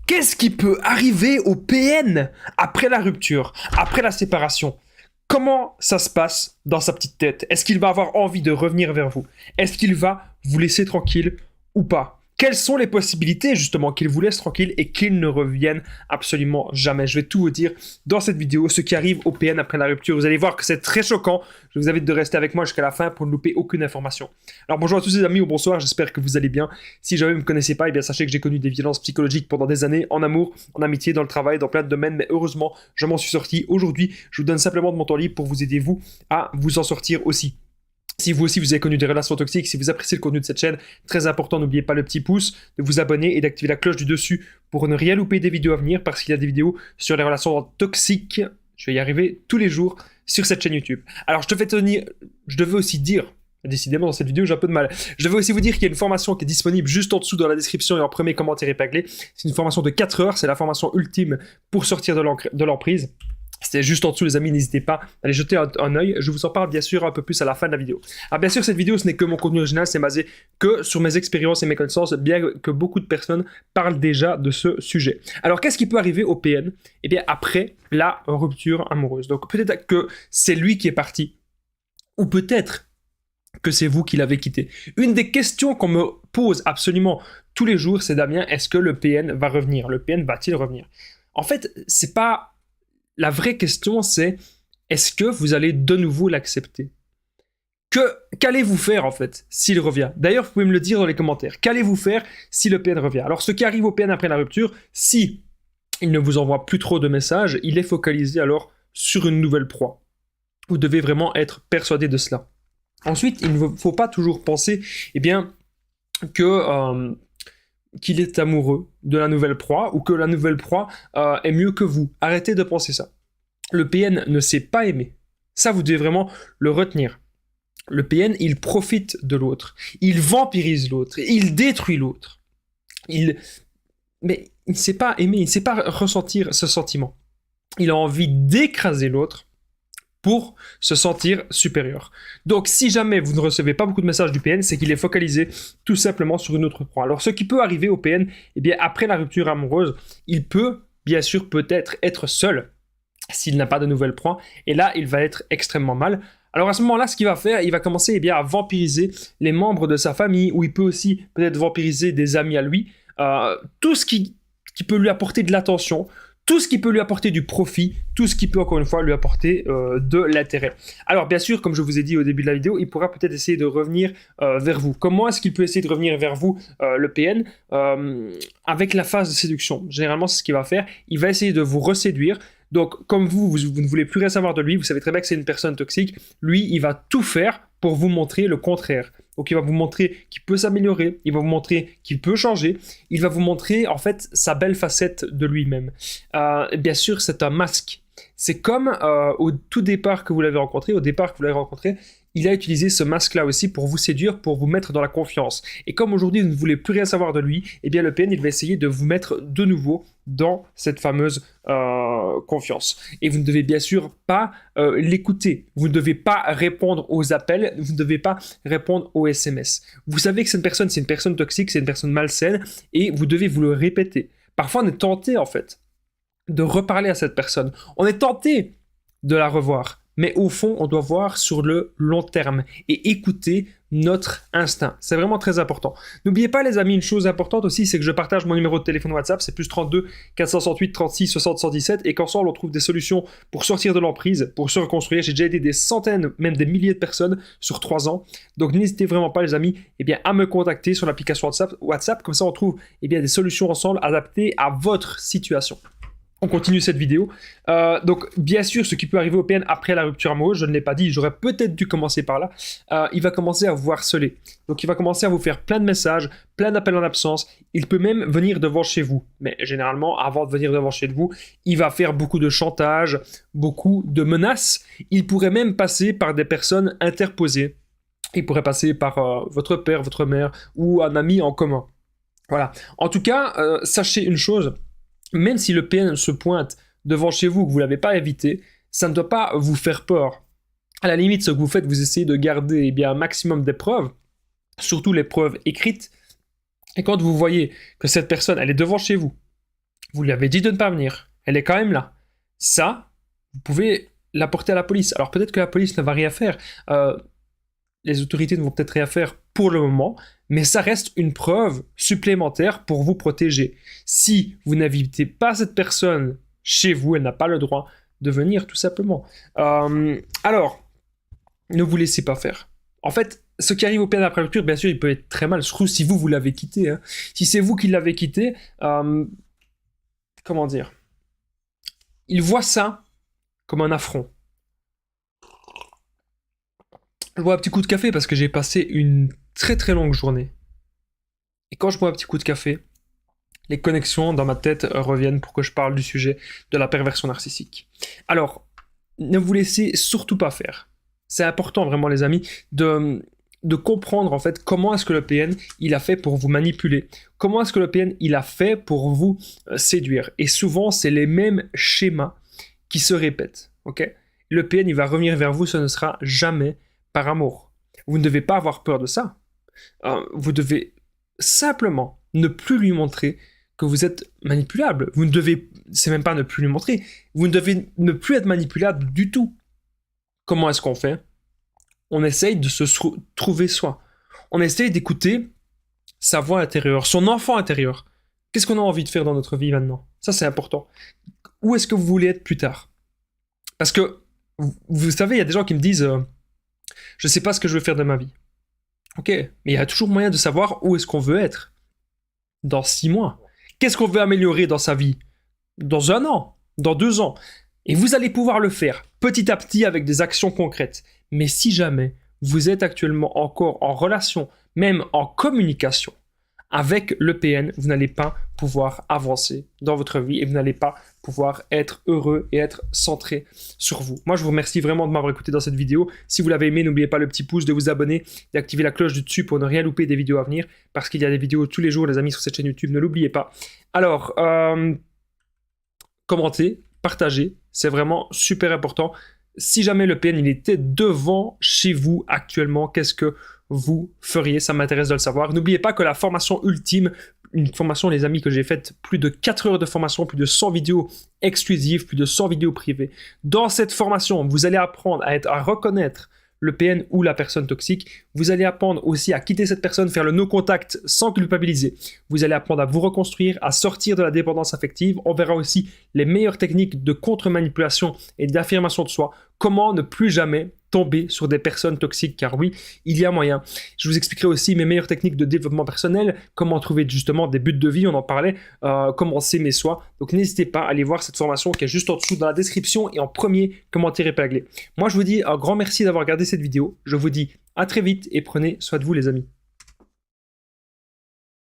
Qu'est-ce qui peut arriver au PN après la rupture, après la séparation? Comment ça se passe dans sa petite tête? Est-ce qu'il va avoir envie de revenir vers vous? Est-ce qu'il va vous laisser tranquille ou pas? Quelles sont les possibilités justement qu'il vous laisse tranquille et qu'il ne revienne absolument jamais? Je vais tout vous dire dans cette vidéo, ce qui arrive au PN après la rupture. Vous allez voir que c'est très choquant. Je vous invite de rester avec moi jusqu'à la fin pour ne louper aucune information. Alors bonjour à tous les amis ou bonsoir, j'espère que vous allez bien. Si jamais vous ne me connaissez pas, eh bien sachez que j'ai connu des violences psychologiques pendant des années, en amour, en amitié, dans le travail, dans plein de domaines, mais heureusement, je m'en suis sorti. Aujourd'hui, je vous donne simplement de mon temps libre pour vous aider vous à vous en sortir aussi. Si vous aussi vous avez connu des relations toxiques, si vous appréciez le contenu de cette chaîne, très important, n'oubliez pas le petit pouce, de vous abonner et d'activer la cloche du dessus pour ne rien louper des vidéos à venir parce qu'il y a des vidéos sur les relations toxiques, je vais y arriver tous les jours sur cette chaîne YouTube. Alors je devais aussi dire, décidément dans cette vidéo j'ai un peu de mal, je devais aussi vous dire qu'il y a une formation qui est disponible juste en dessous dans la description et en premier commentaire épinglé. C'est une formation de 4 heures, c'est la formation ultime pour sortir de l'emprise. C'était juste en dessous les amis, n'hésitez pas à aller jeter un œil, je vous en parle bien sûr un peu plus à la fin de la vidéo. Alors bien sûr cette vidéo ce n'est que mon contenu original, c'est basé que sur mes expériences et mes connaissances, bien que beaucoup de personnes parlent déjà de ce sujet. Alors qu'est-ce qui peut arriver au PN? Eh bien après la rupture amoureuse. Donc peut-être que c'est lui qui est parti, ou peut-être que c'est vous qui l'avez quitté. Une des questions qu'on me pose absolument tous les jours, c'est Damien, est-ce que le PN va revenir? Le PN va-t-il revenir? En fait, c'est pas... La vraie question, c'est est-ce que vous allez de nouveau l'accepter? Qu'allez-vous faire en fait s'il revient? D'ailleurs, vous pouvez me le dire dans les commentaires. Qu'allez-vous faire si le PN revient? Alors, ce qui arrive au PN après la rupture, si il ne vous envoie plus trop de messages, il est focalisé alors sur une nouvelle proie. Vous devez vraiment être persuadé de cela. Ensuite, il ne faut pas toujours penser, eh bien, qu'il est amoureux de la nouvelle proie ou que la nouvelle proie est mieux que vous. Arrêtez de penser ça. Le PN ne sait pas aimer. Ça, vous devez vraiment le retenir. Le PN, il profite de l'autre. Il vampirise l'autre. Il détruit l'autre. Mais il ne sait pas aimer, il ne sait pas ressentir ce sentiment. Il a envie d'écraser l'autre pour se sentir supérieur. Donc si jamais vous ne recevez pas beaucoup de messages du PN, c'est qu'il est focalisé tout simplement sur une autre proie. Alors ce qui peut arriver au PN, eh bien après la rupture amoureuse, il peut bien sûr peut-être être seul s'il n'a pas de nouvelle proie, et là il va être extrêmement mal. Alors à ce moment-là, ce qu'il va faire, il va commencer eh bien, à vampiriser les membres de sa famille, ou il peut aussi peut-être vampiriser des amis à lui, tout ce qui peut lui apporter de l'attention, tout ce qui peut lui apporter du profit, tout ce qui peut encore une fois lui apporter de l'intérêt. Alors bien sûr, comme je vous ai dit au début de la vidéo, il pourra peut-être essayer de revenir vers vous. Comment est-ce qu'il peut essayer de revenir vers vous, le PN? Avec la phase de séduction. Généralement, c'est ce qu'il va faire. Il va essayer de vous reséduire. Donc comme vous ne voulez plus rien savoir de lui, vous savez très bien que c'est une personne toxique, lui, il va tout faire pour vous montrer le contraire. Donc il va vous montrer qu'il peut s'améliorer, il va vous montrer qu'il peut changer, il va vous montrer en fait sa belle facette de lui-même. Bien sûr, c'est un masque. C'est comme au tout départ que vous l'avez rencontré, il a utilisé ce masque-là aussi pour vous séduire, pour vous mettre dans la confiance. Et comme aujourd'hui vous ne voulez plus rien savoir de lui, eh bien le PN il va essayer de vous mettre de nouveau dans cette fameuse confiance. Et vous ne devez bien sûr pas l'écouter. Vous ne devez pas répondre aux appels, vous ne devez pas répondre aux SMS. Vous savez que c'est une personne toxique, c'est une personne malsaine, et vous devez vous le répéter. Parfois on est tenté en fait de reparler à cette personne. On est tenté de la revoir. Mais au fond, on doit voir sur le long terme et écouter notre instinct. C'est vraiment très important. N'oubliez pas les amis, une chose importante aussi, c'est que je partage mon numéro de téléphone WhatsApp, c'est plus 32 468 36 60 117, et qu'ensemble on trouve des solutions pour sortir de l'emprise, pour se reconstruire. J'ai déjà aidé des centaines, même des milliers de personnes sur 3 ans. Donc n'hésitez vraiment pas les amis eh bien, à me contacter sur l'application WhatsApp. Comme ça on trouve eh bien, des solutions ensemble adaptées à votre situation. On continue cette vidéo. Donc, bien sûr, ce qui peut arriver au PN après la rupture amoureuse, je ne l'ai pas dit, j'aurais peut-être dû commencer par là. Il va commencer à vous harceler. Donc, il va commencer à vous faire plein de messages, plein d'appels en absence. Il peut même venir devant chez vous. Mais généralement, avant de venir devant chez vous, il va faire beaucoup de chantage, beaucoup de menaces. Il pourrait même passer par des personnes interposées. Il pourrait passer par votre père, votre mère ou un ami en commun. Voilà. En tout cas, sachez une chose. Même si le PN se pointe devant chez vous, que vous ne l'avez pas évité, ça ne doit pas vous faire peur. À la limite, ce que vous faites, vous essayez de garder eh bien, un maximum de preuves, surtout les preuves écrites. Et quand vous voyez que cette personne, elle est devant chez vous, Vous lui avez dit de ne pas venir. Elle est quand même là. Ça, vous pouvez l'apporter à la police. Alors peut-être que la police ne va rien faire. Les autorités ne vont peut-être rien faire pour le moment, mais ça reste une preuve supplémentaire pour vous protéger. Si vous n'invitez pas cette personne chez vous, elle n'a pas le droit de venir, tout simplement. Alors, ne vous laissez pas faire. En fait, ce qui arrive au PN après la rupture, bien sûr, il peut être très mal, surtout si vous l'avez quitté. Hein. Si c'est vous qui l'avez quitté, comment dire, il voit ça comme un affront. Je bois un petit coup de café parce que j'ai passé une très très longue journée. Et quand je bois un petit coup de café, les connexions dans ma tête reviennent pour que je parle du sujet de la perversion narcissique. Alors, ne vous laissez surtout pas faire. C'est important vraiment les amis de comprendre en fait comment est-ce que le PN il a fait pour vous manipuler. Comment est-ce que le PN il a fait pour vous séduire. Et souvent c'est les mêmes schémas qui se répètent. Ok ? Le PN il va revenir vers vous, ce ne sera jamais par amour. Vous ne devez pas avoir peur de ça. Vous devez simplement ne plus lui montrer que vous êtes manipulable. Vous ne devez, c'est même pas ne plus lui montrer, vous ne devez ne plus être manipulable du tout. Comment est-ce qu'on fait ? On essaye de se trouver soi. On essaye d'écouter sa voix intérieure, son enfant intérieur. Qu'est-ce qu'on a envie de faire dans notre vie maintenant ? Ça, c'est important. Où est-ce que vous voulez être plus tard ? Parce que, vous savez, il y a des gens qui me disent je ne sais pas ce que je veux faire de ma vie. Ok, mais il y a toujours moyen de savoir où est-ce qu'on veut être. Dans 6 mois. Qu'est-ce qu'on veut améliorer dans sa vie ? Dans 1 an ? Dans 2 ans ? Et vous allez pouvoir le faire petit à petit avec des actions concrètes. Mais si jamais vous êtes actuellement encore en relation, même en communication avec le PN, vous n'allez pas pouvoir avancer dans votre vie et vous n'allez pas pouvoir être heureux et être centré sur vous. Moi, je vous remercie vraiment de m'avoir écouté dans cette vidéo. Si vous l'avez aimé, n'oubliez pas le petit pouce, de vous abonner, d'activer la cloche du dessus pour ne rien louper des vidéos à venir, parce qu'il y a des vidéos tous les jours, les amis, sur cette chaîne YouTube, ne l'oubliez pas. Alors, commentez, partagez, c'est vraiment super important. Si jamais le PN il était devant chez vous actuellement, qu'est-ce que vous feriez ? Ça m'intéresse de le savoir. N'oubliez pas que la formation ultime, une formation les amis que j'ai faite, plus de 4 heures de formation, plus de 100 vidéos exclusives, plus de 100 vidéos privées. Dans cette formation, vous allez apprendre à reconnaître le PN ou la personne toxique. Vous allez apprendre aussi à quitter cette personne, faire le no-contact sans culpabiliser. Vous allez apprendre à vous reconstruire, à sortir de la dépendance affective. On verra aussi les meilleures techniques de contre-manipulation et d'affirmation de soi. Comment ne plus jamais tomber sur des personnes toxiques, car oui, il y a moyen. Je vous expliquerai aussi mes meilleures techniques de développement personnel, comment trouver justement des buts de vie, on en parlait, comment s'aimer soi. Donc n'hésitez pas à aller voir cette formation qui est juste en dessous dans la description et en premier commentaire épinglé. Moi je vous dis un grand merci d'avoir regardé cette vidéo, je vous dis à très vite et prenez soin de vous les amis.